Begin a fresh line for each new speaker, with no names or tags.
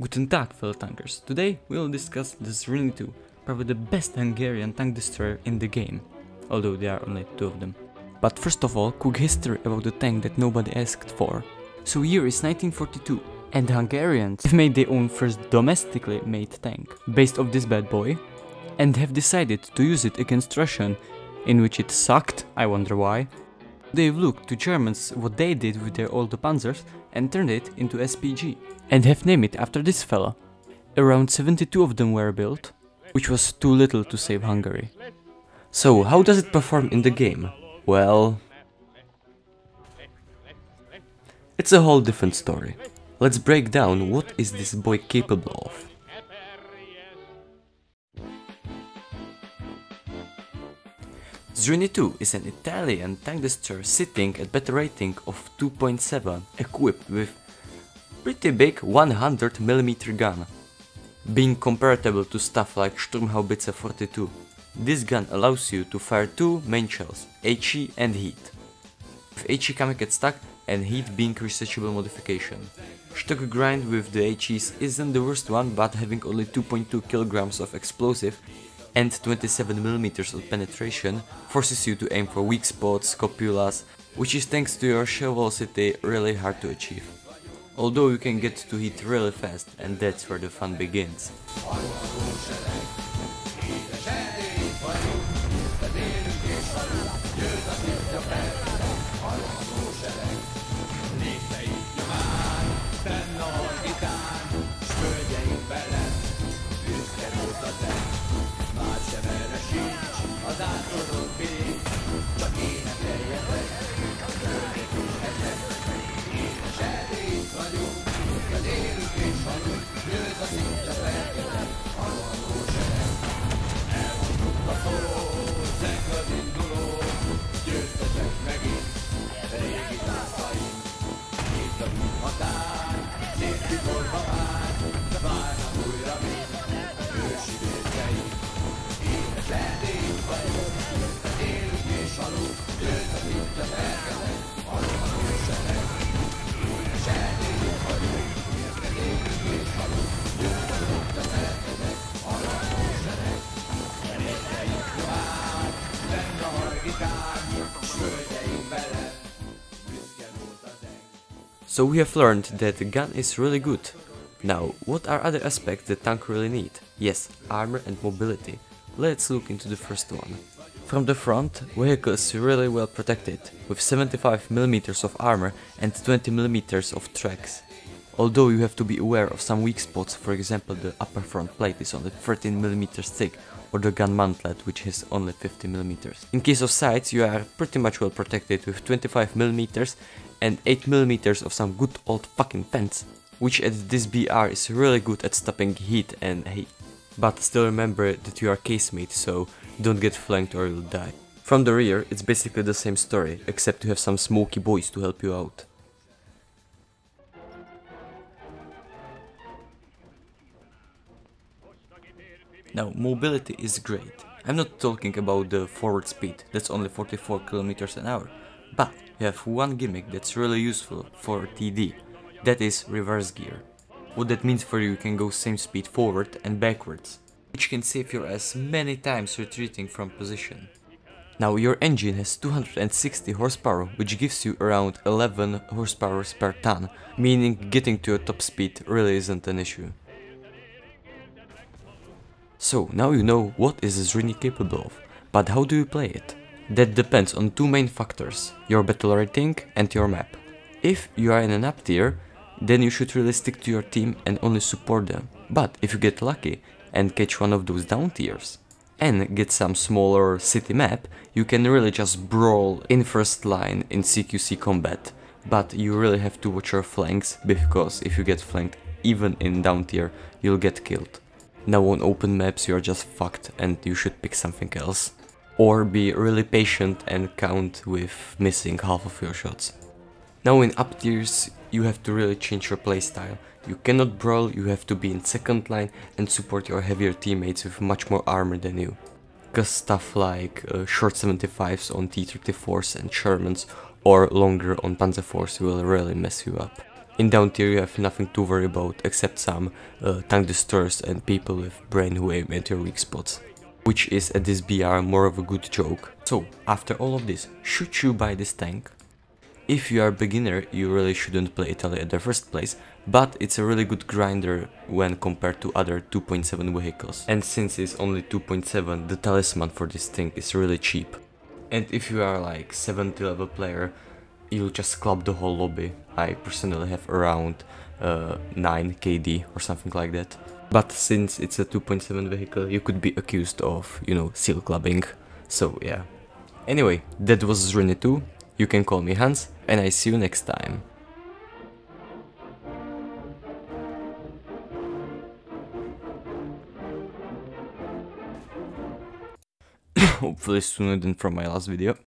Guten Tag, fellow tankers. Today we will discuss the Zrinyi 2, probably the best Hungarian tank destroyer in the game, although there are only two of them. But first of all, quick history about the tank that nobody asked for. So year is 1942, and the Hungarians have made their own first domestically made tank, based off this bad boy, and have decided to use it against Russian, in which it sucked, I wonder why. They've looked to Germans what they did with their old Panzers and turned it into SPG, and have named it after this fella. Around 72 of them were built, which was too little to save Hungary.
So how does it perform in the game? Well, it's a whole different story. Let's break down what is this boy capable of. Zrinyi 2 is an Italian tank destroyer sitting at battle rating of 2.7, equipped with pretty big 100mm gun, being comparable to stuff like Sturmhaubitze 42. This gun allows you to fire two main shells, HE and heat, with HE coming at stock and heat being researchable modification. Stock grind with the HEs isn't the worst one, but having only 2.2 kg of explosive and 27mm of penetration forces you to aim for weak spots, copulas, which is thanks to your shell velocity really hard to achieve. Although you can get to hit really fast, and that's where the fun begins. So we have learned that the gun is really good. Now, what are other aspects the tank really need? Yes, armor and mobility. Let's look into the first one. From the front, vehicle is really well protected, with 75mm of armor and 20mm of tracks. Although you have to be aware of some weak spots, for example the upper front plate is only 13mm thick, or the gun mantlet, which is only 50mm. In case of sights, you are pretty much well protected with 25mm and 8mm of some good old fucking fence, which at this BR is really good at stopping heat and heat. But still remember that you are casemate, so don't get flanked or you'll die. From the rear, it's basically the same story, except you have some smoky boys to help you out.
Now, mobility is great. I'm not talking about the forward speed, that's only 44 km an hour. But you have one gimmick that's really useful for TD, that is reverse gear. What that means for you can go same speed forward and backwards, which can save your ass many times retreating from position. Now your engine has 260 horsepower, which gives you around 11 horsepower per ton, meaning getting to your top speed really isn't an issue. So now you know what is Zrinyi capable of, but how do you play it? That depends on two main factors, your battle rating and your map. If you are in an up tier, then you should really stick to your team and only support them. But if you get lucky and catch one of those down tiers and get some smaller city map, you can really just brawl in first line in CQC combat. But you really have to watch your flanks, because if you get flanked even in down tier, you'll get killed. Now on open maps you are just fucked and you should pick something else. Or be really patient and count with missing half of your shots. Now in up tiers you have to really change your playstyle. You cannot brawl, you have to be in second line and support your heavier teammates with much more armor than you. Cause stuff like short 75s on T-34s and Shermans or longer on Panzer IVs will really mess you up. In down tier you have nothing to worry about except some tank destroyers and people with brain who aim at your weak spots. Which is at this BR more of a good joke. So, after all of this, should you buy this tank? If you are a beginner, you really shouldn't play Italy at the first place, but it's a really good grinder when compared to other 2.7 vehicles. And since it's only 2.7, the talisman for this thing is really cheap. And if you are like 70 level player, you'll just club the whole lobby. I personally have around 9 KD or something like that. But since it's a 2.7 vehicle, you could be accused of, you know, seal clubbing. So yeah. Anyway, that was Zrinyi 2. You can call me Hans, and I see you next time. Hopefully sooner than from my last video.